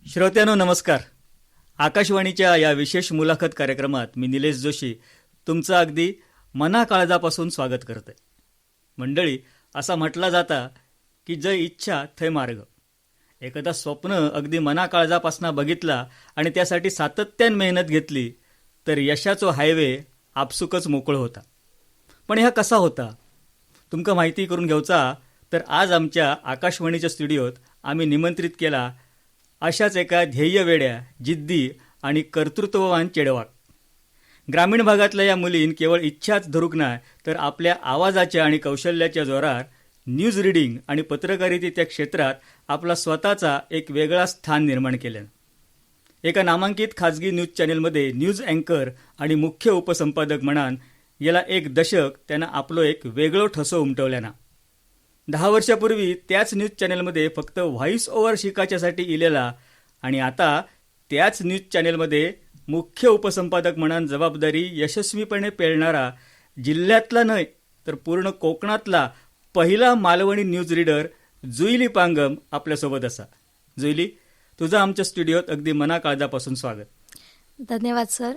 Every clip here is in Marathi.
श्रोत्यांनो नमस्कार. आकाशवाणीच्या या विशेष मुलाखत कार्यक्रमात मी निलेश जोशी तुमचं अगदी मनाकाळजापासून स्वागत करतोय. मंडळी, असा म्हटला जाता की जय इच्छा थय मार्ग. एखादा स्वप्न अगदी मनाकाळजापासून बघितला आणि त्यासाठी सातत्याने मेहनत घेतली तर यशाचो हायवे आपसुकच मोकळं होता. पण ह्या कसा होता तुमका माहिती करून घेऊचा तर आज आमच्या आकाशवाणीच्या स्टुडिओत आम्ही निमंत्रित केला अशाच एका ध्येयवेड्या, जिद्दी आणि कर्तृत्ववान चेडवाक. ग्रामीण भागातल्या या मुलीन केवळ इच्छाच धरूक नाही तर आपल्या आवाजाच्या आणि कौशल्याच्या जोरार न्यूज रीडिंग आणि पत्रकारितेच्या क्षेत्रात आपला स्वतःचा एक वेगळा स्थान निर्माण केलं. एका नामांकित खाजगी न्यूज चॅनेलमध्ये न्यूज अँकर आणि मुख्य उपसंपादक म्हणान गेला एक दशक त्यांना आपलो एक वेगळं ठसो उमटवल्याना. 10 वर्षापूर्वी त्याच न्यूज चॅनेलमध्ये फक्त व्हॉइस ओव्हर शिकायच्यासाठी इलेला आणि आता त्याच न्यूज चॅनेलमध्ये मुख्य उपसंपादक म्हणून जबाबदारी यशस्वीपणे पेलणारा जिल्ह्यातला नाही तर पूर्ण कोकणातला पहिला मालवणी न्यूज रीडर जुईली पांगम आपल्यासोबत असा. जुईली, तुझं आमच्या स्टुडिओत अगदी मनाकाळजापासून स्वागत. धन्यवाद सर.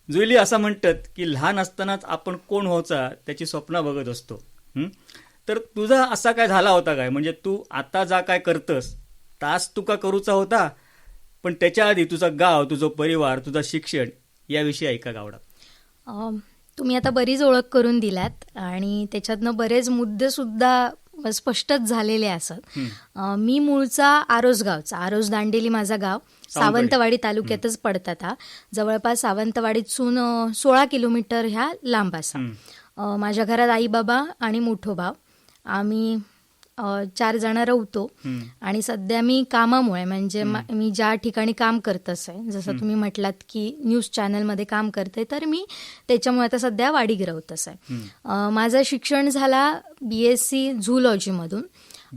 जुईली, असं म्हणतात की लहान असतानाच आपण कोण व्हायचा त्याची स्वप्न बघत असतो. तर तुझा असा काय झाला होता काय? म्हणजे तू आता जा काय करतस तास तुका करूचा होता, पण त्याच्या आधी तुझा गाव, तुझं परिवार, तुझं शिक्षण याविषयी ऐका गावडा. तुम्ही आता बरीच ओळख करून दिल्यात आणि त्याच्यातनं बरेच मुद्दे सुद्धा स्पष्टच झालेले असत. मी मूळचा आरोस दांडेली माझा गाव, सावंतवाडी तालुक्यातच पडतात. हा जवळपास सावंतवाडीतून 16 किलोमीटर ह्या लांब असा. माझ्या घरात आई बाबा आणि मोठो भाव, आम्ही 4 जण राहतो. आणि सध्या मी कामामुळे म्हणजे मी ज्या ठिकाणी काम करत आहे, जसं तुम्ही म्हटलात की न्यूज चॅनलमध्ये काम करते, तर मी त्याच्यामुळे आता सध्या वाडीत राहत आहे. माझं शिक्षण झाला BSc झूलॉजीमधून.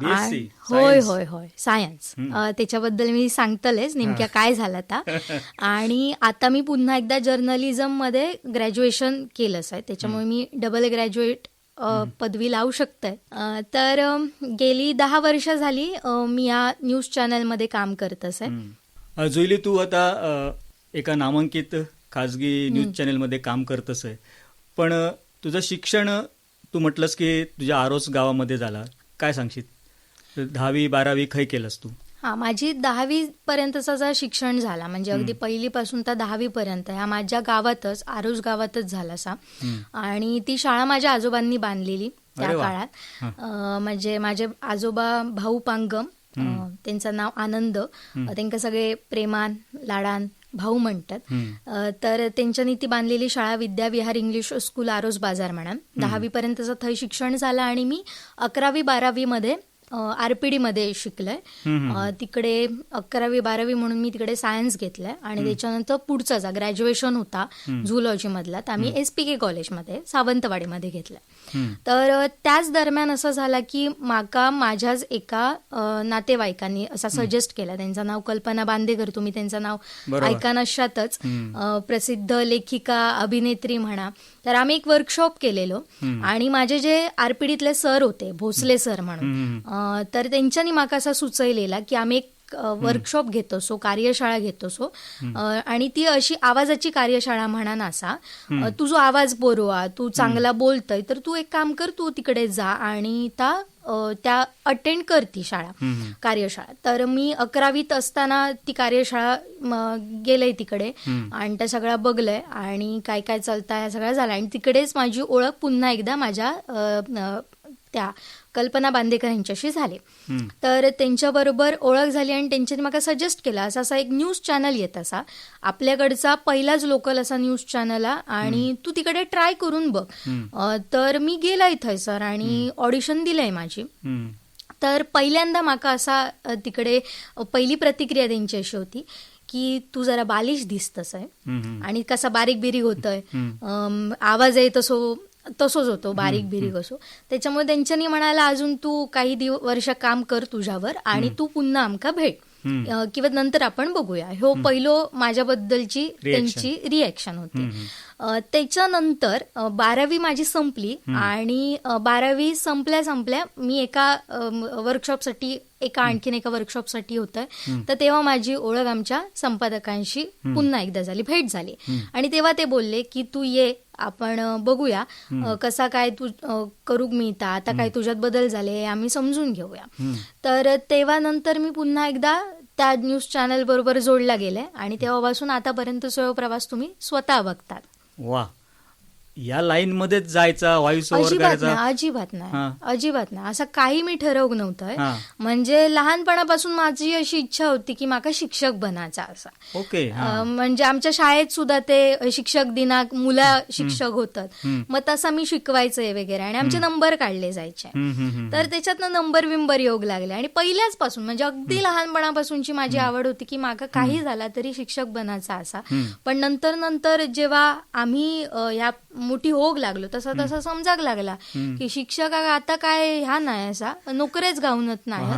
होय होय होय सायन्स. त्याच्याबद्दल मी सांगतलेच नेमक्या काय झालं आता. आणि आता मी पुन्हा एकदा जर्नलिझममध्ये ग्रॅज्युएशन केलंच आहे, त्याच्यामुळे मी डबल ग्रॅज्युएट पदवी लावू शकते. तर गेली 10 वर्ष झाली मी या न्यूज चॅनलमध्ये काम करत आहे. जुईली, तू आता एका नामांकित खाजगी न्यूज चॅनलमध्ये काम करतस आहे, पण तुझं शिक्षण तू म्हटलंस की तुझ्या आरोस गावामध्ये झाला. काय सांगशील? 10वी 12वी खय केलंस तू? हा, माझी 10वी पर्यंतचा शिक्षण झाला, म्हणजे अगदी 1ली पासून तर 10वी पर्यंत ह्या माझ्या गावातच, आरोस गावातच झाला असा. आणि ती शाळा माझ्या आजोबांनी बांधलेली त्या काळात. म्हणजे माझे आजोबा भाऊ पांगम, त्यांचं नाव आनंद, त्यांना सगळे प्रेमान लाडान भाऊ म्हणतात. तर त्यांच्यानी ती बांधलेली शाळा विद्याविहार इंग्लिश स्कूल आरोस बाजार म्हणा. 10वी पर्यंतचं थंय शिक्षण झालं आणि मी 11वी 12वी मध्ये RPD मध्ये शिकलंय. तिकडे 11वी 12वी म्हणून मी तिकडे सायन्स घेतलंय आणि त्याच्यानंतर पुढचा ग्रॅज्युएशन होता झूलॉजी मधला, तर आम्ही SPK कॉलेजमध्ये सावंतवाडीमध्ये घेतलाय. तर त्याच दरम्यान असं झालं की माका माझ्याच एका नातेवाईकांनी असा सजेस्ट केला. त्यांचं नाव कल्पना बांदेकर, तुम्ही त्यांचं नाव ऐका नशातच. प्रसिद्ध लेखिका, अभिनेत्री म्हणा. तर आम्ही एक वर्कशॉप केलेलो आणि माझे जे RPDतले सर होते, भोसले सर म्हणून, तर त्यांच्यानी माका असा सुचवलेला की आम्ही एक वर्कशॉप घेतोसो, कार्यशाळा घेतोसो. आणि ती अशी आवाजाची कार्यशाळा म्हणा असा. तुझो आवाज बरो, तू चांगला बोलतय, तर तू एक काम कर, तू तिकडे जा आणि त्या अटेंड कर ती कार्यशाळा. तर मी 11वीत असताना ती कार्यशाळा गेलंय तिकडे आणि त्या सगळ्या बघलंय आणि काय काय चालतं ह्या सगळ्या झालं. आणि तिकडेच माझी ओळख पुन्हा एकदा माझ्या त्या कल्पना बांदेकर यांच्याशी झाली. तर त्यांच्याबरोबर ओळख झाली आणि त्यांच्यानी मला सजेस्ट केला असा एक न्यूज चॅनल येत असा, आपल्याकडचा पहिलाच लोकल असा न्यूज चॅनल आणि तू तिकडे ट्राय करून बघ. तर मी गेलाय थंयसर आणि ऑडिशन दिलंय माझी. तर पहिल्यांदा माका असा तिकडे पहिली प्रतिक्रिया त्यांची अशी होती की तू जरा बालिश दिसतस आहे आणि कसा बारीक बिरीक होतोय, आवाज आहे तसोच होतो, बारीक बिरीक असो. त्याच्यामुळे त्यांच्यानी म्हणाला अजून तू काही वर्ष काम कर तुझ्यावर आणि तू पुन्हा आमका भेट किंवा नंतर आपण बघूया. हो पहिलो माझ्याबद्दलची त्यांची रिएक्शन होती. त्याच्यानंतर 12वी माझी संपली आणि 12वी संपल्या मी एका वर्कशॉपसाठी आणखीन एका वर्कशॉपसाठी होतं. तर तेव्हा माझी ओळख आमच्या संपादकांशी पुन्हा एकदा झाली, भेट झाली. आणि तेव्हा ते बोलले की तू ये, आपण बघूया कसा काय तू करू मिळता, आता काय तुझ्यात बदल झाले हे आम्ही समजून घेऊया. तर तेव्हा नंतर मी पुन्हा एकदा त्या न्यूज चॅनल बरोबर जोडला गेले आणि तेव्हापासून आतापर्यंत सर्व प्रवास तुम्ही स्वतः बघतात. वा, या लाईन मध्येच जायचा, व्हॉइस ओव्हर करायचा? अजिबात नाही. असं काही मी ठरवलं नव्हतं. म्हणजे लहानपणापासून माझी अशी इच्छा होती की माका शिक्षक बनायचा असा. ओके. म्हणजे आमच्या शाळेत सुद्धा ते शिक्षक दिनाक मुलं शिक्षक होतात, मग तसा मी शिकवायचंय वगैरे आणि आमचे नंबर काढले जायचे. तर त्याच्यातनं नंबर येऊ लागले आणि पहिल्याच पासून म्हणजे अगदी लहानपणापासूनची माझी आवड होती की माका काही झाला तरी शिक्षक बनायचा असा. पण नंतर जेव्हा आम्ही ह्या मोठी होग लागलो तसा समजाक लागला की शिक्षक आता काय ह्या नाही, असा नोकरेच गावनत नाही,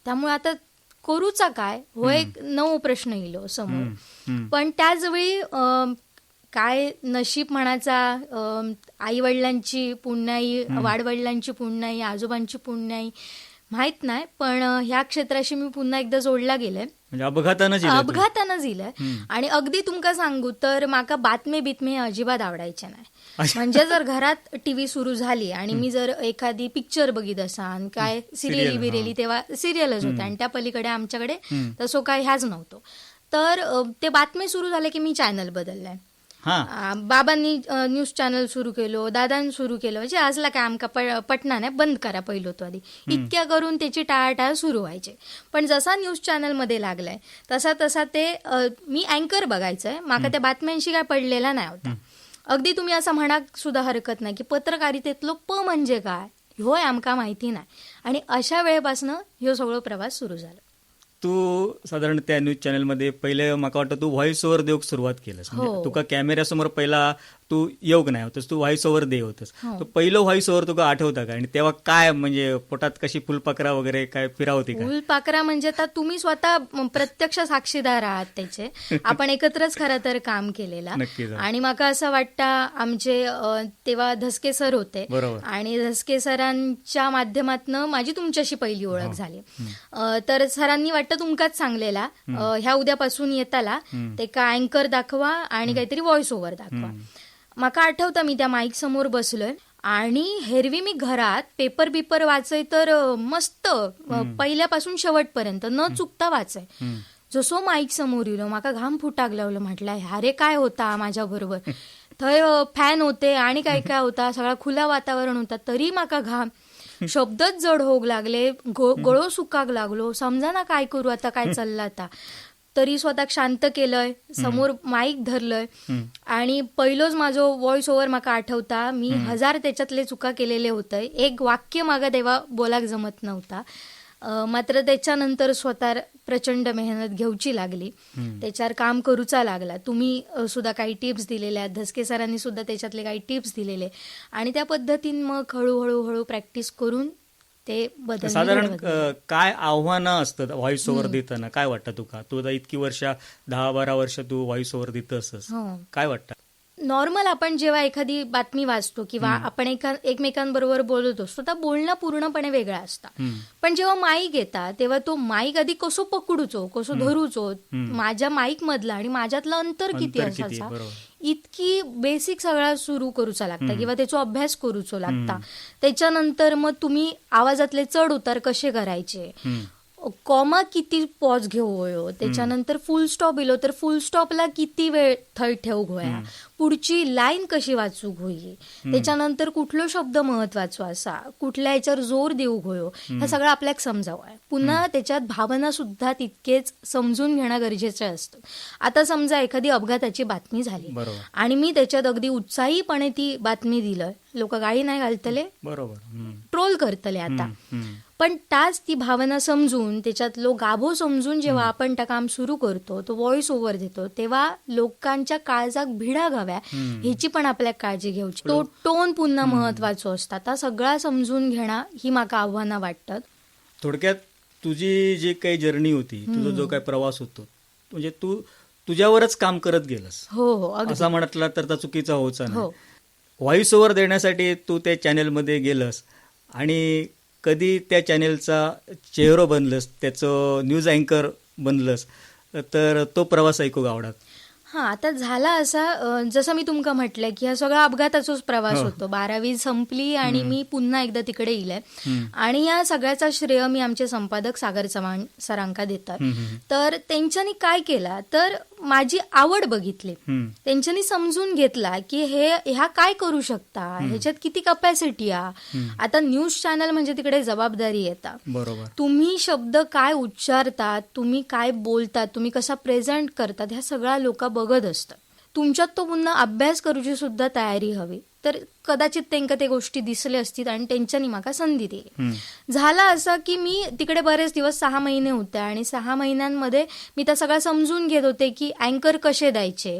त्यामुळे आता करूचा काय हो, एक नवो प्रश्न येलो समोर. पण त्याचवेळी काय नशीब म्हणायचा, आई वडिलांची पुण्याई, वाडवडिलांची पुण्याई, आजोबांची पुण्याई माहित नाही, पण ह्या क्षेत्राशी मी पुन्हा एकदा जोडला गेले. अपघातानं दिलंय. आणि अगदी तुमका सांगू तर माका बातमी अजिबात आवडायचे नाही. म्हणजे जर घरात टीव्ही सुरू झाली आणि मी जर एखादी पिक्चर बघित असान, काय सिरियली बिरेली, तेव्हा सिरियलच होत्या आणि त्या पलीकडे आमच्याकडे तसं काय ह्याच नव्हतं. तर ते बातमी सुरू झाले की मी चॅनल बदललाय. बाबांनी न्यूज चॅनल सुरू केलो, दादांनी सुरू केलं, म्हणजे आजला काय आमका पटना नाही, बंद करा पहिलो तो आधी, इतक्या करून त्याची टाळाटाळ सुरू व्हायचे. पण जसा न्यूज चॅनल मध्ये लागलाय तसा ते मी अँकर बघायचंय, माका त्या बातम्यांशी काय पडलेला नाही होता. अगदी तुम्ही असं म्हणा सुद्धा हरकत नाही की पत्रकारितेतलो म्हणजे काय होय आमका माहिती नाही. आणि अशा वेळेपासून ह्यो सगळं प्रवास सुरू झाला. तू साधारण त्या न्यूज चॅनलमध्ये पहिले मला वाटतं तू व्हॉइस ओव्हर देऊक सुरुवात केलंस. म्हणजे तुका कॅमेऱ्यासमोर पहिला तू येऊक नाही होतस, तू व्हॉइस ओव्हर दे होतस. पहिलं व्हॉइस ओव्हर तुका आठवतं का? आणि तेव्हा काय म्हणजे पोटात कशी फुलपाखरा वगैरे काय फिरावती का? फुलपाखरा म्हणजे आता तुम्ही स्वतः प्रत्यक्ष साक्षीदार आहात त्याचे. आपण एकत्रच खरं तर काम केलेला. आणि माका असं वाटतं आमचे तेव्हा धसके सर होते आणि धसके सरांच्या माध्यमातून माझी तुमच्याशी पहिली ओळख झाली. तर सरांनी वाटतं तुमकाच सांगलेला ह्या उद्यापासून येताला ते का अँकर दाखवा आणि काहीतरी व्हॉइस ओव्हर दाखवा. माका आठवतं मी त्या माईक समोर बसलोय आणि हेरवी मी घरात पेपर वाचाय तर मस्त पहिल्यापासून शेवटपर्यंत न चुकता वाचाय. जसो माईक समोर येलो माका घाम फुटाक लावलं. म्हटलं अरे काय होता माझ्या बरोबर, थंय फॅन होते आणि काय काय होता, सगळा खुला वातावरण होता, तरी माका घाम, शब्दच जड होग लागले, गळो सुकाक लागलो, समजा ना काय करू आता, काय चाललं आता. तरी स्वतः शांत केलंय, समोर माईक धरलंय आणि पहिलोच माझो व्हॉइस ओव्हर माका आठवता. मी 1000 त्याच्यातले चुका केलेले होते, एक वाक्य मागा तेव्हा बोलाक जमत नव्हता. मात्र त्याच्यानंतर स्वतः प्रचंड मेहनत घेऊची लागली, त्याच्यावर काम करूचा लागला. तुम्ही सुद्धा काही टिप्स दिलेल्या, धसके सरांनी सुद्धा त्याच्यातले काही टिप्स दिलेले आणि त्या पद्धतीने मग हळूहळू प्रॅक्टिस करून ते बदल. साधारण काय आव्हानं असतात व्हॉइस ओव्हर देताना? काय वाटतं तुका? तू आता इतकी वर्ष 10-12 वर्ष तू व्हॉइस ओव्हर देत असस, काय वाटतं? नॉर्मल आपण जेव्हा एखादी बातमी वाचतो किंवा आपण एकमेकांबरोबर बोलत असतो तर बोलणं पूर्णपणे वेगळं असतं. पण जेव्हा माईक येतात तेव्हा तो माईक आधी कसो पकडूचो, कसो धरूचो, माझ्या माईक मधला आणि माझ्यातलं अंतर किती असायचा, इतकी बेसिक सगळा सुरू करूचा लागता किंवा त्याचा अभ्यास करूचो लागता. त्याच्यानंतर मग तुम्ही आवाजातले चढ उतार कसे करायचे, कॉमा किती पॉज घेऊ होयो, त्याच्यानंतर फुल स्टॉप इलो तर फुल स्टॉपला किती वेळ थंय ठेवूक होया, पुढची लाईन कशी वाचूक होई, त्याच्यानंतर कुठलो शब्द महत्वाचो असा, कुठल्या याच्यावर जोर देऊक होयो, हे सगळं आपल्याला समजावं. पुन्हा त्याच्यात भावना सुद्धा तितकेच समजून घेणं गरजेचं असतं. आता समजा एखादी अपघाताची बातमी झाली आणि मी त्याच्यात अगदी उत्साहीपणे ती बातमी दिलं, लोक गाळी नाही घालतले, ट्रोल करतले आता, पण त्याच ती भावना समजून त्याच्यातलो गाभो समजून जेव्हा आपण त्या काम सुरू करतो, तो व्हॉइस ओव्हर देतो, तेव्हा लोकांच्या काळजाक भिडा घाव्या ह्याची पण आपल्याला काळजी घ्यायची. तो टोन पुन्हा महत्वाचो असता, त्या सगळा समजून घेणं ही माका आव्हानं वाटतात. थोडक्यात तुझी जी काही जर्नी होती, तुझा जो काही प्रवास होतो, म्हणजे तू तुझ्यावरच काम करत गेलंस, हो हो अगदी असा म्हटला तर त्या चुकीचा होचा नाही. हो. व्हॉइस ओव्हर देण्यासाठी तू त्या चॅनेलमध्ये गेलंस आणि कधी त्या चॅनेलचा चेहरो बनलंस, त्याचं न्यूज अँकर बनलंस, तर तो प्रवास ऐकू आवडत. हा आता झाला असा जसं मी तुमका म्हटलंय की हा सगळा अपघाताचाच प्रवास हो. होतो. 12वी संपली आणि मी पुन्हा एकदा तिकडे येईलय आणि या सगळ्याचा श्रेय मी आमचे संपादक सागर चव्हाण सरांका देतात. तर त्यांच्यानी काय केला तर माझी आवड बघितली, त्यांच्यानी समजून घेतला की ह्या काय करू शकता, ह्याच्यात किती कपॅसिटी आहे. आता न्यूज चॅनल म्हणजे तिकडे जबाबदारी येतात. बरोबर. तुम्ही शब्द काय उच्चारतात, तुम्ही काय बोलतात, तुम्ही कसा प्रेझेंट करतात, ह्या सगळ्या लोक बघत असतात. तुमच्यात तो पुन्हा अभ्यास करूची सुद्धा तयारी हवी. तर कदाचित त्यांना ते गोष्टी दिसले असतील आणि त्यांच्यानी माका संधी दिली. झाला असं की मी तिकडे बरेच दिवस 6 महिने होते आणि 6 महिन्यांमध्ये मी त्या सगळं समजून घेत होते की अँकर कसे द्यायचे,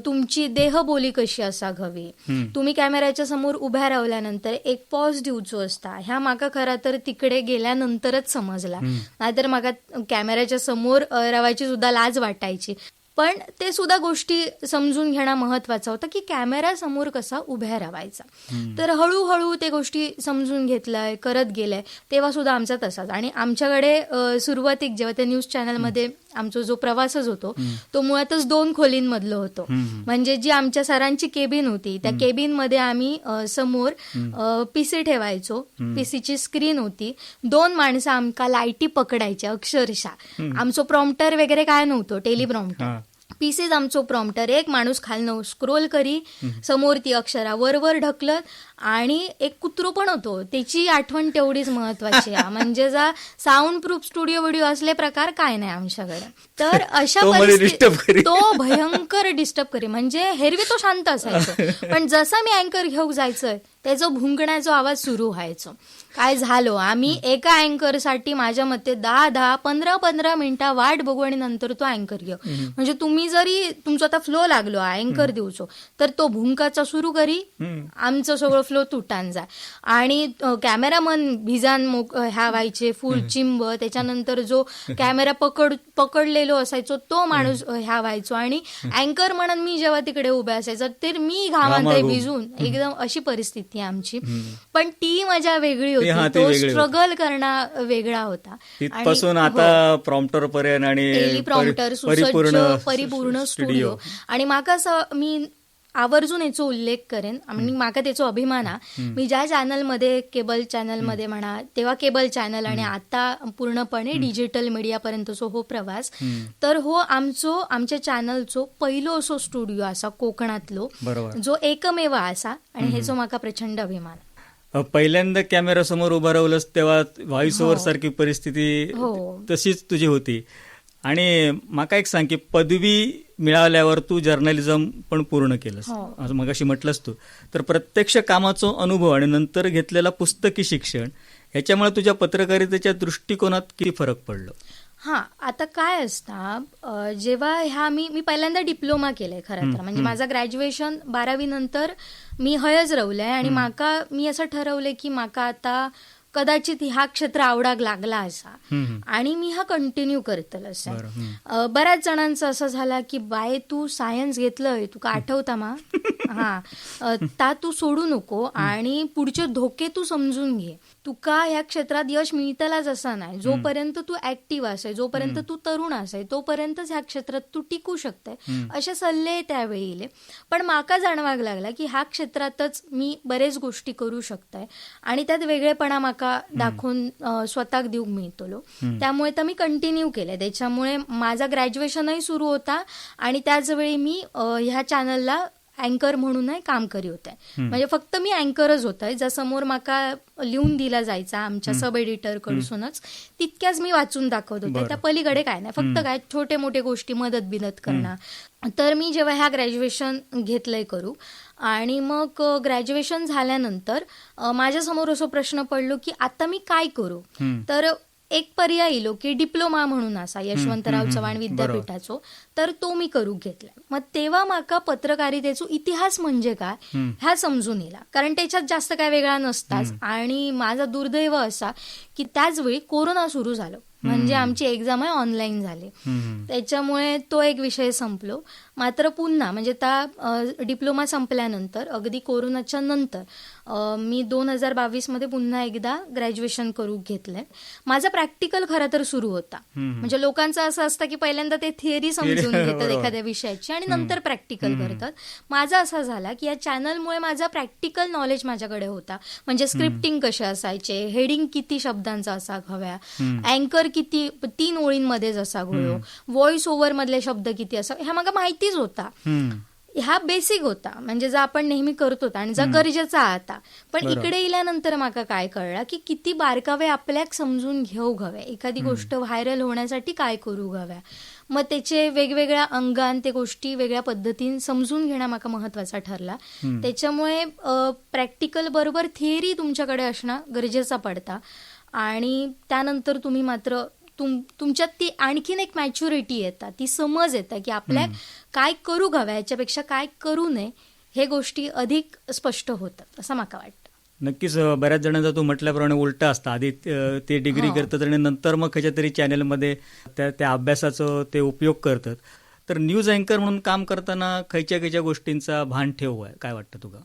तुमची देहबोली कशी असाक हवी, तुम्ही कॅमेऱ्याच्या समोर उभ्या राहिल्यानंतर एक पॉज देऊचो असता. ह्या माका खरा तर तिकडे गेल्यानंतरच समजला. नाहीतर माका कॅमेऱ्याच्या समोर राहायची सुद्धा लाज वाटायची. पण ते सुद्धा गोष्टी समजून घेणं महत्वाचं होतं की कॅमेरा समोर कसा उभ्या राहायचा. तर हळूहळू ते गोष्टी समजून घेतलंय, करत गेलंय. तेव्हा सुद्धा आमचा तसाच. आणि आमच्याकडे सुरुवातीक जेव्हा त्या न्यूज चॅनलमध्ये आमचा जो प्रवासच होतो तो मुळातच 2 खोलींमधलं होतो. म्हणजे जी आमच्या सरांची केबिन होती त्या केबिनमध्ये आम्ही समोर पीसी ठेवायचो, पीसीची स्क्रीन होती, 2 माणसं आमका लाईटी पकडायच्या अक्षरशः. आमचं प्रॉम्प्टर वगैरे काय नव्हतं, टेलिप्रॉम्प्टर. पीसीच आमचो प्रॉम्प्टर, एक माणूस खालनं स्क्रोल करी, समोर ती अक्षरा वर ढकलत. आणि एक कुत्रो पण होतो, त्याची आठवण तेवढीच महत्वाची आहे. म्हणजे जा साऊंड प्रूफ स्टुडिओ व्हिडिओ असले प्रकार काय नाही आमच्याकडे. तर अशा परिस्थितीत तो भयंकर डिस्टर्ब करी. म्हणजे हेरवी तो शांत असायचो, पण जसा मी अँकर घेऊन जायचंय त्याचं भुंकण्याचा आवाज सुरू व्हायचो. काय झालो, आम्ही एका अँकरसाठी माझ्या मते 10-10, 15-15 मिनिटं वाट बघू आणि नंतर तो अँकर घेऊ. म्हणजे तुम्ही जरी तुमचा आता फ्लो लागलो अँकर देऊचो तर तो भुंकाचा सुरू करी, आमचं सगळं फ्लो तुटान जाय. आणि कॅमेरामन भिजान ह्या व्हायचे, फुल चिंब. त्याच्यानंतर जो कॅमेरा पकडलेलो असायचो तो माणूस ह्या व्हायचो. आणि अँकर म्हणून मी जेव्हा तिकडे उभे असायचं तर मी घामात भिजून एकदम अशी परिस्थिती आमची. पण ती मजा वेगळी होती, तो स्ट्रगल करणं वेगळा होता. तिथपासून आता प्रॉम्प्टर पर्यंत आणि प्रॉम्प्टर सुसज्ज परिपूर्ण स्टुडिओ. आणि माका मी आवर्जून याचा उल्लेख करेन आणि माका त्याचा अभिमान आहे. मी ज्या चॅनलमध्ये, केबल चॅनलमध्ये म्हणा तेव्हा केबल चॅनल आणि आता पूर्णपणे डिजिटल मीडियापर्यंतचो हो प्रवास, तर हो आमच्या चॅनलचो पहिलो असो स्टुडिओ असा कोकणातलो, जो एकमेव असा. आणि ह्याचो माका प्रचंड अभिमान. पहिल्यांदा कॅमेरा समोर उभं राहिलंस तेव्हा व्हॉइस ओव्हर सारखी परिस्थिती तशीच तुझी होती. आणि माका एक सांग की पदवी मिळाल्यावर तू जर्नलिझम पण पूर्ण केलंस, असं मगाशी म्हटलंस तू. तर प्रत्यक्ष कामाचा अनुभव आणि नंतर घेतलेला पुस्तकी शिक्षण ह्याच्यामुळे तुझ्या पत्रकारितेच्या दृष्टिकोनात किती फरक पडलो? आता काय असतं, जेव्हा मी पहिल्यांदा डिप्लोमा केलाय खरं तर. म्हणजे माझं ग्रॅज्युएशन 12वी नंतर मी हयच राहिलंय आणि मी असं ठरवलंय की माका आता कदाचित ह्या क्षेत्र आवडाक लागला असा आणि मी कंटिन्यू करतल असं. बऱ्याच जणांचं असं झालं की बाय तू सायन्स घेतलंय, तुका आठवता मा ता तू सोडू नको आणि पुढचे धोके तू समजून घे. तुका ह्या क्षेत्रात यश मिळतलाच असं नाही. जोपर्यंत तू ऍक्टिव्ह असाय, जोपर्यंत तू तरुण असाय, तोपर्यंतच ह्या क्षेत्रात तू टिकू शकताय, असे सल्ले त्यावेळी येले. पण माका जाणवाक लागला की ह्या क्षेत्रातच मी बरेच गोष्टी करू शकताय आणि त्यात वेगळेपणा माका दाखवून स्वतःक देऊक मिळतलो. त्यामुळे तर मी कंटिन्यू केलंय. त्याच्यामुळे माझा ग्रॅज्युएशनही सुरू होता आणि त्याच वेळी मी ह्या चॅनलला अँकर म्हणूनही काम करी होते. म्हणजे फक्त मी अँकरच होतंय, ज्या समोर माका लिहून दिला जायचा आमच्या सब एडिटर कडूनच, तितक्याच मी वाचून दाखवत होते. त्या पलीकडे काय नाही, फक्त काय छोटे मोठे गोष्टी मदत करणं. तर मी जेव्हा ह्या ग्रॅज्युएशन घेतलंय करू आणि मग ग्रॅज्युएशन झाल्यानंतर माझ्यासमोर असं प्रश्न पडलो की आता मी काय करू. तर एक पर्याय येलो की डिप्लोमा म्हणून असा यशवंतराव चव्हाण विद्यापीठाचो, तर तो मी करू घेतलाय. मग तेव्हा माका पत्रकारितेचो इतिहास म्हणजे काय ह्या समजून येला, कारण त्याच्यात जास्त काय वेगळा नसताच. आणि माझा दुर्दैव असा की त्याच वेळी कोरोना सुरू झालं. म्हणजे आमची एक्झाम आहे ऑनलाईन झाली. त्याच्यामुळे तो एक विषय संपलो. मात्र पुन्हा म्हणजे त्या डिप्लोमा संपल्यानंतर अगदी कोरोनाच्या नंतर मी 2022 मध्ये पुन्हा एकदा ग्रॅज्युएशन करू घेतलंय. माझा प्रॅक्टिकल खरं तर सुरू होता. म्हणजे लोकांचं असं असतं की पहिल्यांदा ते थिअरी समजून घेतात एखाद्या विषयाची आणि नंतर प्रॅक्टिकल करतात. माझा असा झाला की या चॅनलमुळे माझा प्रॅक्टिकल नॉलेज माझ्याकडे होता. म्हणजे स्क्रिप्टिंग कसे असायचे, हेडिंग किती शब्दांचा असा हव्या, अँकर किती 3 ओळींमध्येच असा घोळो, व्हॉइस ओव्हर मधले शब्द किती असा, ह्या मला माहितीच होता. हा बेसिक होता म्हणजे जो आपण नेहमी करतो आणि जो गरजेचा आता. पण इकडे इल्यानंतर माका काय कळला की किती बारकावे आपल्याक समजून घेऊ हवे, एखादी गोष्ट व्हायरल होण्यासाठी काय करू हव्या. मग त्याचे वेगवेगळ्या अंगान ते गोष्टी वेगळ्या पद्धतीने समजून घेणं माका महत्वाचा ठरला. त्याच्यामुळे प्रॅक्टिकल बरोबर थिअरी तुमच्याकडे असणं गरजेचा पडता. आणि त्यानंतर तुम्ही मात्र तुमच्यात ती आणखीन एक मॅच्युरिटी येतात, ती समज येतं की आपल्या काय करू हव्या याच्यापेक्षा काय करू नये हे गोष्टी अधिक स्पष्ट होतात असं मला वाटतं. नक्कीच बऱ्याच जणांचा तू म्हटल्याप्रमाणे उलटा असतं, आधी ते डिग्री करतात आणि नंतर मग ह्याच्या तरी चॅनलमध्ये त्या अभ्यासाचा ते उपयोग करतात. तर न्यूज अँकर म्हणून काम करताना खयच्या गोष्टींचा भान ठेवू आहे काय वाटतं तुला?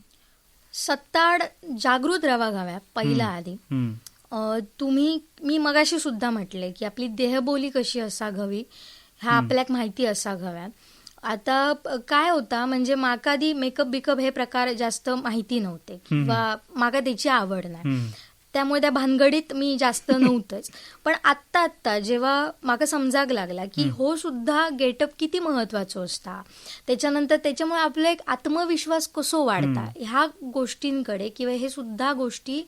सत्ताड जागृत राहा हव्या पहिला आधी. मी मगाशी सुद्धा म्हटले की आपली देहबोली कशी असावी ह्या आपल्याक माहिती असाव्या. आता काय होता म्हणजे माका आधी मेकअप बिकअप हे प्रकार जास्त माहिती नव्हते किंवा माका त्याची आवड नाही, त्यामुळे त्या भानगडीत मी जास्त नव्हतंच. पण आत्ता जेव्हा माका समजाक लागला की हो सुद्धा गेटअप किती महत्वाचं असता, त्याच्यानंतर त्याच्यामुळे आपला एक आत्मविश्वास कसो वाढता ह्या गोष्टींकडे किंवा हे सुद्धा गोष्टी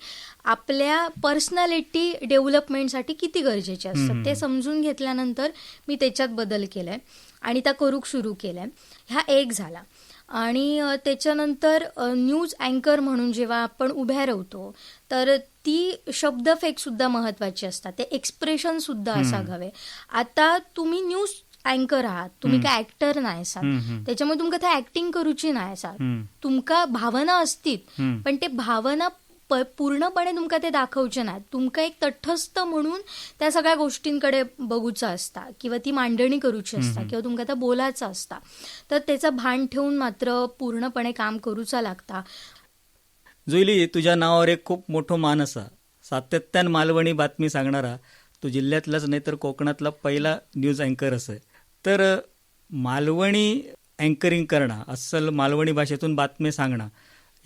आपल्या पर्सनॅलिटी डेव्हलपमेंटसाठी किती गरजेचे असतात ते समजून घेतल्यानंतर मी त्याच्यात बदल केलाय आणि त्या करूक सुरू केलाय. ह्या एक झाला. आणि त्याच्यानंतर न्यूज अँकर म्हणून जेव्हा आपण उभ्या राहतो तर ती शब्दफेक सुद्धा महत्वाची असतात, ते एक्सप्रेशन सुद्धा असावे. आता तुम्ही न्यूज अँकर आहात, तुम्ही काय ऍक्टर नाही असात, त्याच्यामुळे तुमका त्या ऍक्टिंग करूची नाही असात. तुमका भावना असतील पण ते भावना पूर्णपणे तुमका ते दाखवचे नाहीत. तुमका एक तटस्थ म्हणून त्या सगळ्या गोष्टींकडे बघूचा असता किंवा ती मांडणी करूची असता किंवा तुमका त्या बोलायचं असता. तर त्याचं भान ठेवून मात्र पूर्णपणे काम करूचा लागता. जुईली, तुझ्या नावावर एक खूप मोठं मान असा, सातत्यान मालवणी बातमी सांगणारा तू जिल्ह्यातलाच नाही तर कोकणातला पहिला न्यूज अँकर असं. तर मालवणी अँकरिंग करणं, अस्सल मालवणी भाषेतून बातमी सांगणं,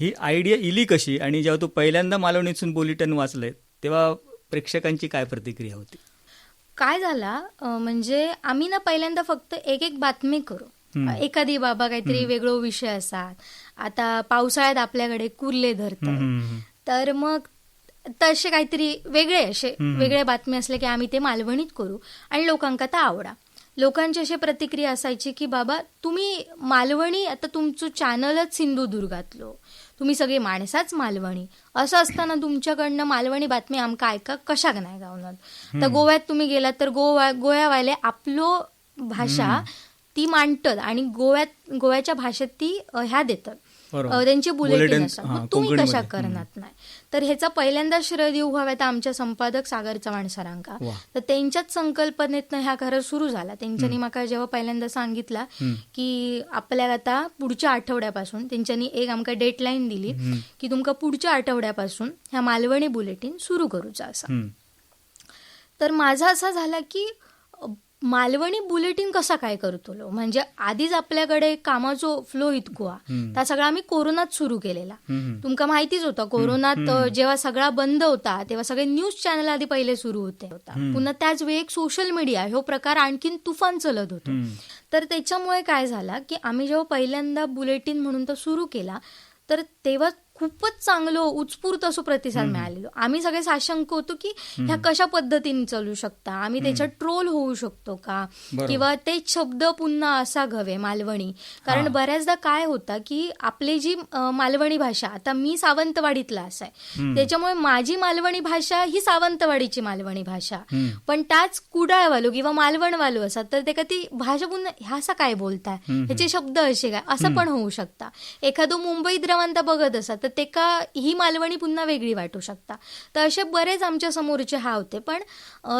ही आयडिया इली कशी? आणि जेव्हा तू पहिल्यांदा मालवणीतून बुलेटिन वाचलंय तेव्हा प्रेक्षकांची काय प्रतिक्रिया होती? काय झाला म्हणजे आम्ही ना पहिल्यांदा फक्त एक बातमी करू, एखादी बाबा काहीतरी वेगळो विषय असा. आता पावसाळ्यात आपल्याकडे कुर्ले धरतात तर मग तसे काहीतरी वेगळ्या बातमी असल्या की आम्ही ते मालवणीत करू आणि लोकांका त्या आवडा. लोकांची अशी प्रतिक्रिया असायची की बाबा तुम्ही मालवणी, आता तुमचं चॅनलच सिंधुदुर्गातलो, तुम्ही सगळी माणसाच मालवणी, असं असताना तुमच्याकडनं मालवणी बातमी आमका ऐका कशाक नाही गावणार. तर गोव्यात तुम्ही गेलात तर गोव्यावाले आपलो भाषा ती मांडतात आणि गोव्याच्या भाषेत ती ह्या देतात, त्यांची बुलेटिन असतात. तुम्ही कशा करणार नाही. तर ह्याचा पहिल्यांदा श्रेय देऊ हव्यात आमच्या संपादक सागर चव्हाण सरांका. तर त्यांच्याच संकल्पनेतनं ह्या खरं सुरू झाला. त्यांच्यानी माका जेव्हा पहिल्यांदा सांगितला की आपल्याला आता पुढच्या आठवड्यापासून, त्यांच्यानी एक आमका डेडलाईन दिली की तुमका पुढच्या आठवड्यापासून ह्या मालवणी बुलेटिन सुरू करूचा असा. तर माझा असा झाला की मालवणी बुलेटिन कसा काय करतो, म्हणजे आधीच आपल्याकडे कामाचो फ्लो इतको त्या सगळा आम्ही कोरोनात सुरू केलेला. तुमका माहितीच होतं कोरोनात जेव्हा सगळा बंद होता तेव्हा सगळे न्यूज चॅनल आधी पहिले सुरू होते. पुन्हा त्याच वेळी एक सोशल मीडिया ह्यो प्रकार आणखीन तुफान चलत होतो. तर त्याच्यामुळे काय झाला की आम्ही जेव्हा पहिल्यांदा बुलेटिन म्हणून तो सुरू केला तर तेव्हा खूपच चांगलं उत्स्फूर्त असं प्रतिसाद मिळालेलो. आम्ही सगळे साशंक होतो की ह्या कशा पद्धतीने चालू शकता, आम्ही त्याच्यात ट्रोल होऊ शकतो का, किंवा तेच शब्द पुन्हा असा घवे मालवणी. कारण बऱ्याचदा काय होता की आपली जी मालवणी भाषा, आता मी सावंतवाडीतला असाय त्याच्यामुळे माझी मालवणी भाषा ही सावंतवाडीची मालवणी भाषा, पण त्याच कुडाळवालो किंवा मालवणवालो असतात तर ते का ती भाषा पुन्हा ह्या असा काय बोलताय, ह्याचे शब्द असे काय, असं पण होऊ शकता. एखादं मुंबईत रवानता बघत असतात तर तेका ही मालवणी पुन्हा वेगळी वाटू शकता. तर असे बरेच आमच्या समोरचे हा होते. पण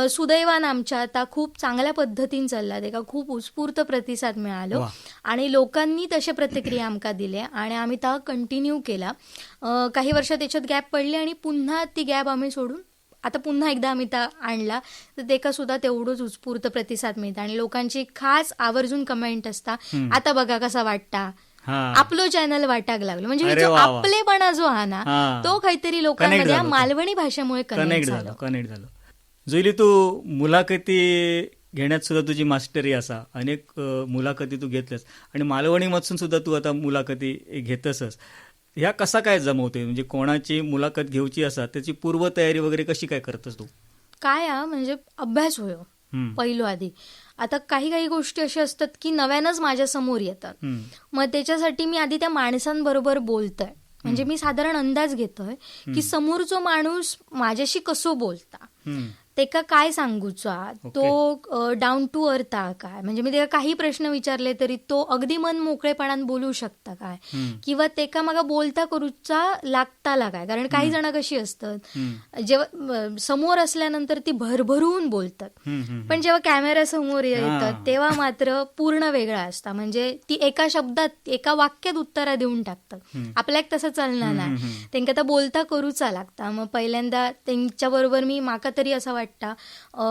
सुदैवान आमच्या आता खूप चांगल्या पद्धतीन चालला, तेका खूप उत्स्फूर्त प्रतिसाद मिळालो वा. आणि लोकांनी तशा प्रतिक्रिया आमका दिल्या आणि आम्ही ता कंटिन्यू केला. काही वर्ष त्याच्यात गॅप पडली आणि पुन्हा ती गॅप आम्ही सोडून आता पुन्हा एकदा आम्ही त्या आणला, तर तेका सुद्धा तेवढंच उत्स्फूर्त प्रतिसाद मिळतं आणि लोकांची खास आवर्जून कमेंट असता, आता बघा कसा वाटता, हा. आपलं चॅनल वाटाक लागलं. म्हणजे अरे जो वा वा. आपलेपणा जो हा ना, हा. तो काहीतरी Connect लोकांमध्ये या झालो तो. मालवणी भाषेमुळे कनेक्ट झालं. कनेक्ट झालो. जुईली, तू मुलाखती घेण्यात सुद्धा तुझी मास्टरी असा. अनेक मुलाखती तू घेतल्यास आणि मालवणी मधून सुद्धा तू आता मुलाखती घेतसच. ह्या कसा काय जमवते, म्हणजे कोणाची मुलाखत घेऊची असा त्याची पूर्वतयारी वगैरे कशी काय करतस तू? काय म्हणजे अभ्यास होयो हम्म. पहिलो आधी. आता काही काही गोष्टी अशा असतात की नव्यानंच माझ्या समोर येतात. हम्म. मग त्याच्यासाठी मी आधी त्या माणसांबरोबर बोलतोय, म्हणजे मी साधारण अंदाज घेतोय की समोरचो माणूस माझ्याशी कसो बोलता, हम्म. तेका काय सांगूचा, तो डाऊन टू अर्थ हा काय, म्हणजे मी तेका काही प्रश्न विचारले तरी तो अगदी मन मोकळेपणान बोलू शकता काय, किंवा तेका माका बोलता करूचा लागताला काय. कारण काही जण कशी असतात, जेव्हा समोर असल्यानंतर ती भरभरून बोलतात, पण जेव्हा कॅमेरा समोर येतात तेव्हा मात्र पूर्ण वेगळा असता. म्हणजे ती एका शब्दात एका वाक्यात उत्तरा देऊन टाकतात. आपल्याक तसं चालणार नाही, त्यांना आता बोलता करूचा लागता. मग पहिल्यांदा त्यांच्याबरोबर मी माका तरी असं वाटतं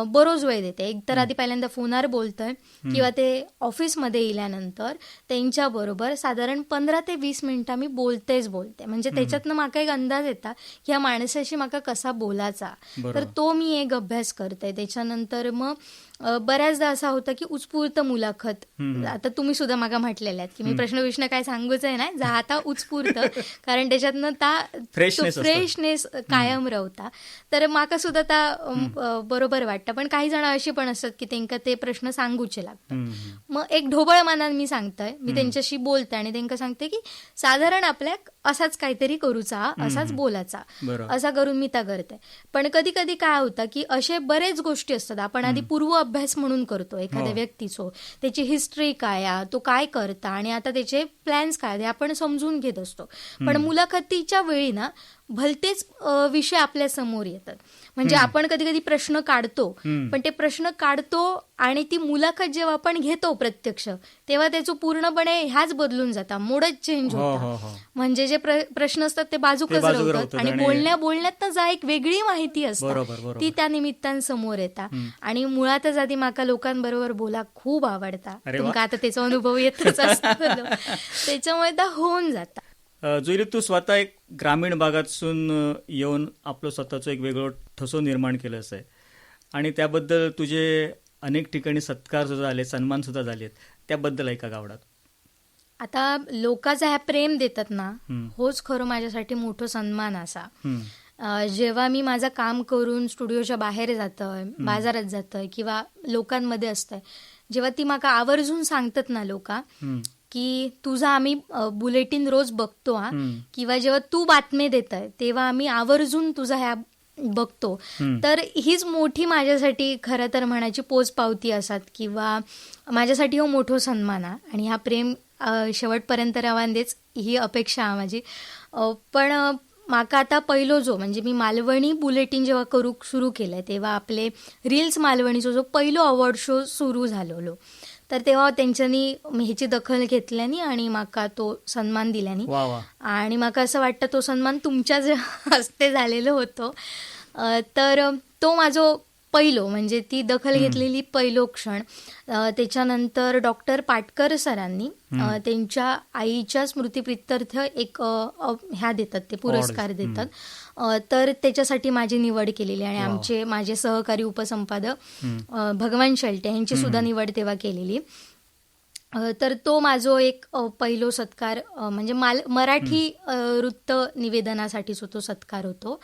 बरोच वेळ देते. एक तर आधी पहिल्यांदा फोनवर बोलतोय किंवा ते ऑफिसमध्ये येल्यानंतर त्यांच्याबरोबर साधारण 15 ते 20 मिनिटं मी बोलते. म्हणजे त्याच्यातनं माका एक अंदाज येता की या माणसाशी माका कसा बोलायचा, तर तो मी एक अभ्यास करते. त्याच्यानंतर मग बऱ्याचदा असा होता की उत्स्फूर्त मुलाखत, आता तुम्ही सुद्धा मागा म्हटलेल्या आहेत की मी प्रश्न काय सांगूच आहे ना, जा आता उत्स्फूर्त, कारण त्याच्यातनं फ्रेशनेस कायम राहता. तर माका सुद्धा त्या बरोबर वाटतं. पण काही जण अशी पण असतात की त्यांना ते प्रश्न सांगूचे लागतात. मग एक ढोबळ मानान मी सांगतोय, मी त्यांच्याशी बोलते आणि त्यांना सांगते की साधारण आपल्याक असाच काहीतरी करूचा, असाच बोलायचा, असा करून मी त्या करते. पण कधी कधी काय होतं की असे बरेच गोष्टी असतात आपण आधी पूर्व अभ्यास म्हणून करतो एखाद्या व्यक्तीचो, त्याची हिस्ट्री काय, तो काय करता आणि आता त्याचे प्लॅन्स काय, हे आपण समजून घेत असतो. पण मुलाखतीच्या वेळी ना भलतेच विषय आपल्या समोर येतात. म्हणजे आपण कधी कधी प्रश्न काढतो, पण ते प्रश्न काढतो आणि ती मुलाखत जेव्हा आपण घेतो प्रत्यक्ष, तेव्हा त्याचं पूर्णपणे ह्याच बदलून जाता, मोडच चेंज होता. म्हणजे जे प्रश्न असतात ते बाजूकच राहतात आणि बोलण्यात जा एक वेगळी माहिती असते, ती त्या निमित्तानं समोर येता. आणि मुळातच आधी माका लोकांबरोबर बोला खूप आवडता. तुमका आता त्याचा अनुभव येतच असतो, त्याच्यामुळे त्या होऊन जाता. जुईली, तू स्वतः एक ग्रामीण भागातून येऊन आपलं स्वतःचं एक वेगळं ठसो निर्माण केलं आहे आणि त्याबद्दल तुझे अनेक ठिकाणी सत्कार सुद्धा झाले, सन्मान सुद्धा झालेत, त्याबद्दल ऐका गावडात. आता लोकांचा ह्या प्रेम देतात ना, होच खरं माझ्यासाठी मोठं सन्मान असा. जेव्हा मी माझं काम करून स्टुडिओच्या बाहेर जातोय, बाजारात जातोय किंवा लोकांमध्ये असतंय, जेव्हा ती माका आवर्जून सांगतात ना लोका की तुझा आम्ही बुलेटिन रोज बघतो किंवा जेव्हा तू बातमी देतय तेव्हा आम्ही आवर्जून तुझा ह्या बघतो, तर हीच मोठी माझ्यासाठी खरं तर म्हणायची पोचपावती असतात किंवा माझ्यासाठी हो मोठो सन्मान आहे. आणि हा प्रेम शेवटपर्यंत रावांदेच ही अपेक्षा आहे माझी. पण माका आता पहिलो जो म्हणजे मी मालवणी बुलेटिन जेव्हा सुरू केलंय तेव्हा आपले रील्स मालवणीचो जो पहिलो अवॉर्ड शो सुरू झालेलो, तर तेव्हा त्यांच्यानी ह्याची दखल घेतल्यानी आणि माका तो सन्मान दिल्यानी. आणि माका असं वाटतं तो सन्मान तुमच्याच हस्ते झालेलो होतो. तर तो माझो पहिलो म्हणजे ती दखल घेतलेली पहिलो क्षण. त्याच्यानंतर डॉक्टर पाटकर सरांनी त्यांच्या आईच्या स्मृतिप्रित्यर्थ एक ह्या देतात, ते पुरस्कार देतात. तर त्याच्यासाठी माझी निवड केलेली आणि माझे सहकारी उपसंपादक भगवान शेलटे यांची सुद्धा निवड तेव्हा केलेली. तर तो माझो एक पहिलो सत्कार म्हणजे मराठी वृत्त निवेदनासाठीच तो सत्कार होतो.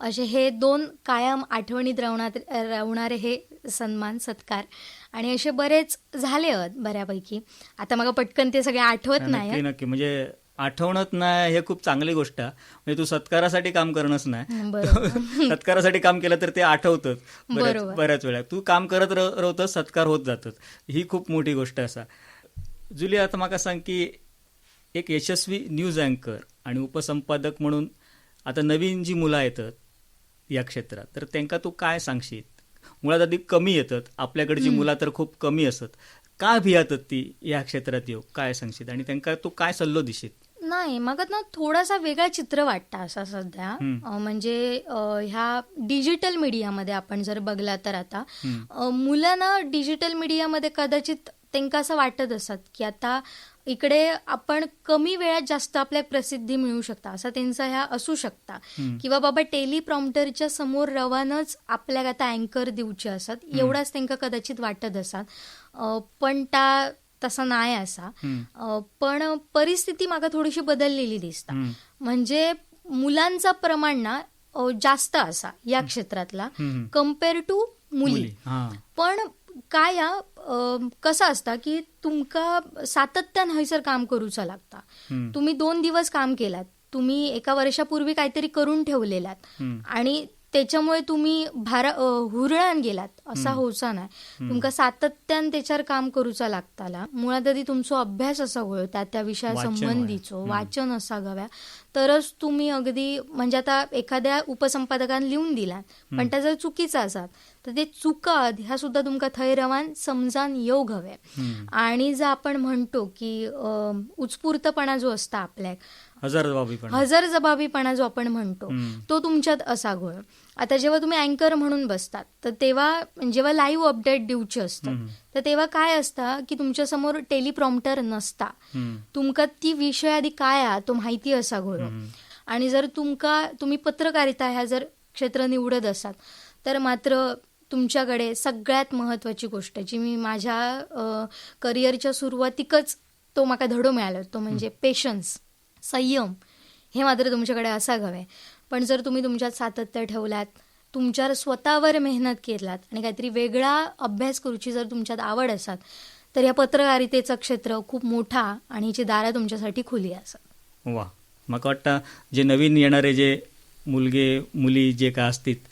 असे हे 2 कायम आठवणीत राहणारे हे सन्मान सत्कार आणि असे बरेच झाले बऱ्यापैकी. आता मला पटकन ते सगळे आठवत नाही. नक्की म्हणजे आठवणत नाही हे खूप चांगली गोष्ट आहे. म्हणजे तू सत्कारासाठी काम करणंच नाही, सत्कारासाठी काम केलं तर ते आठवतच बऱ्याच वेळा. तू काम करत राहतस, सत्कार होत जातात, ही खूप मोठी गोष्ट असा. जुली, आता मला सांग की एक यशस्वी न्यूज अँकर आणि उपसंपादक म्हणून आता नवीन जी मुलं येतात या क्षेत्रात, तर त्यांना तू काय सांगशील? मुळात आधी कमी येतात, आपल्याकडची मुलं तर खूप कमी असत, का भियातात ती या क्षेत्रात येऊ, काय सांगशील? आणि त्यांना तू काय सल्लो दिशील? नाही, मग ना थोडासा वेगळा चित्र वाटतं असा सध्या. म्हणजे ह्या डिजिटल मीडियामध्ये आपण जर बघला तर आता मुलं ना डिजिटल मीडियामध्ये कदाचित त्यांना असं वाटत असत की आता इकडे आपण कमी वेळात जास्त आपल्या प्रसिद्धी मिळू शकता, असं त्यांचा ह्या असू शकता. किंवा बाबा टेलिप्रॉम्प्टरच्या समोर रवानच आपल्याला आता अँकर देऊचे असत, एवढाच त्यांना कदाचित वाटत असत. पण त्या तसा नाही असा. पण परिस्थिती मागा थोडीशी बदललेली दिसता. म्हणजे मुलांचा प्रमाण ना जास्त असा या क्षेत्रातला कम्पेअर टू मुली. पण काय कसं असतं की तुमका सातत्यानं हयसर काम करूचा लागता. तुम्ही 2 दिवस काम केलात, तुम्ही एका वर्षापूर्वी काहीतरी करून ठेवलेलात आणि त्याच्यामुळे तुम्ही हुरळान गेलात असा होऊचा नाही. तुमका सातत्यान त्याच्यावर काम करूचा लागताला. मुळात आधी तुमचा अभ्यास असा होयो त्या विषया संबंधीचो, वाचन असा गव्या, तरच तुम्ही अगदी म्हणजे आता एखाद्या उपसंपादकान लिहून दिला पण त्या जर चुकीचा असात तर ते चुकात ह्या सुद्धा तुमका थंय रवान समजान येऊ हवे. आणि जर आपण म्हणतो की उत्स्फूर्तपणा जो असता आपल्याक, हजरजबाबीपणा जो आपण म्हणतो तो तुमच्यात असा गोळ. आता जेव्हा तुम्ही अँकर म्हणून बसतात तर तेव्हा जेव्हा लाईव्ह अपडेट देऊचे असतात तर तेव्हा काय असतं की तुमच्या समोर टेलिप्रॉम्प्टर नसता, तुमका ती विषय आधी काय तो माहिती असा गोळ. आणि जर तुम्ही पत्रकारिता ह्या जर क्षेत्र निवडत असाल तर मात्र तुमच्याकडे सगळ्यात महत्वाची गोष्ट जी मी माझ्या करिअरच्या सुरुवातीकच तो माका धडो मिळाला तो म्हणजे पेशन्स, संयम हे मात्र तुमच्याकडे असा हवे. पण जर तुम्ही तुमच्यात सातत्य ठेवलात, तुमच्यावर स्वतःवर मेहनत केलात आणि काहीतरी वेगळा अभ्यास करूची जर तुमच्यात आवड असतात तर या पत्रकारितेचं क्षेत्र खूप मोठा आणि हिची दारं तुमच्यासाठी खुली असतात. वा, म्हाका वाटतं जे नवीन येणारे जे मुली जे काय असतील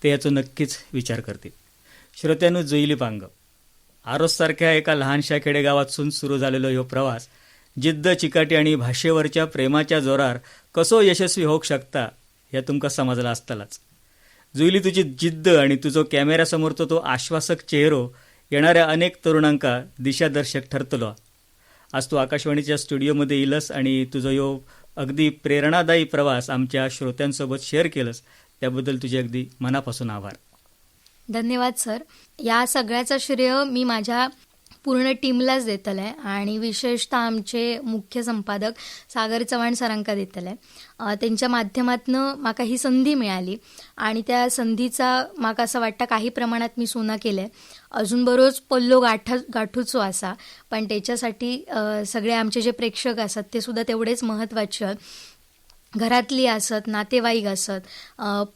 ते याचो नक्कीच विचार करतील. श्रोत्यांनो, जोईली पांग, आरोससारख्या एका लहानशा खेडेगावातून सुरू झालेलो ह्यो प्रवास जिद्द, चिकाटी आणि भाषेवरच्या प्रेमाच्या जोरार कसो यशस्वी होऊ शकता हे तुमका समजला असतालाच. जुईली, तुझी जिद्द आणि तुझो कॅमेऱ्यासमोरचो तो आश्वासक चेहरो येणाऱ्या अनेक तरुणांका दिशादर्शक ठरतलो. आज तू आकाशवाणीच्या स्टुडिओमध्ये येलस आणि तुझो ह्यो अगदी प्रेरणादायी प्रवास आमच्या श्रोत्यांसोबत शेअर केलंस, त्याबद्दल तुझे अगदी मनापासून आभार. धन्यवाद सर. या सगळ्याचं श्रेय मी माझ्या पूर्ण टीमलाच देतले आणि विशेषतः आमचे मुख्य संपादक सागर चव्हाण सरांका देतले. त्यांच्या माध्यमातून माका ही संधी मिळाली आणि त्या संधीचा माका असं वाटतं काही प्रमाणात मी सोना केलंय. अजून बरोच पल्लो गाठूचो असा, पण त्याच्यासाठी सगळे आमचे जे प्रेक्षक असतात ते सुद्धा तेवढेच महत्त्वाचे आहेत. घरातली असत, नातेवाईक असत,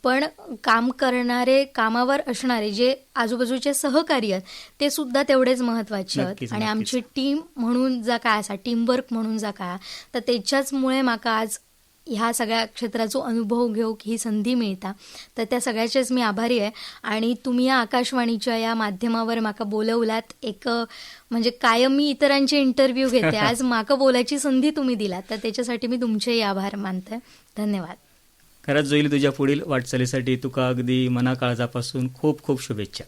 पण काम करणारे, कामावर असणारे जे आजूबाजूचे सहकारी आहेत ते सुद्धा तेवढेच महत्त्वाचे आहेत. आणि आमची टीम म्हणून जा काय असा, टीमवर्क म्हणून जा काय, तर त्याच्याचमुळे माका आज ह्या सगळ्या क्षेत्राचा अनुभव घेऊक ही संधी मिळता. तर त्या सगळ्याचेच मी आभारी आहे. आणि तुम्ही या आकाशवाणीच्या या माध्यमावर माका बोलवलात, एक म्हणजे कायम मी इतरांचे इंटरव्ह्यू घेते, आज माका बोलायची संधी तुम्ही दिलात, तर त्याच्यासाठी मी तुमचेही आभार मानते. धन्यवाद. खरंच जोईली, तुझ्या पुढील वाटचालीसाठी तुका अगदी मनाकाळजापासून खूप खूप शुभेच्छा.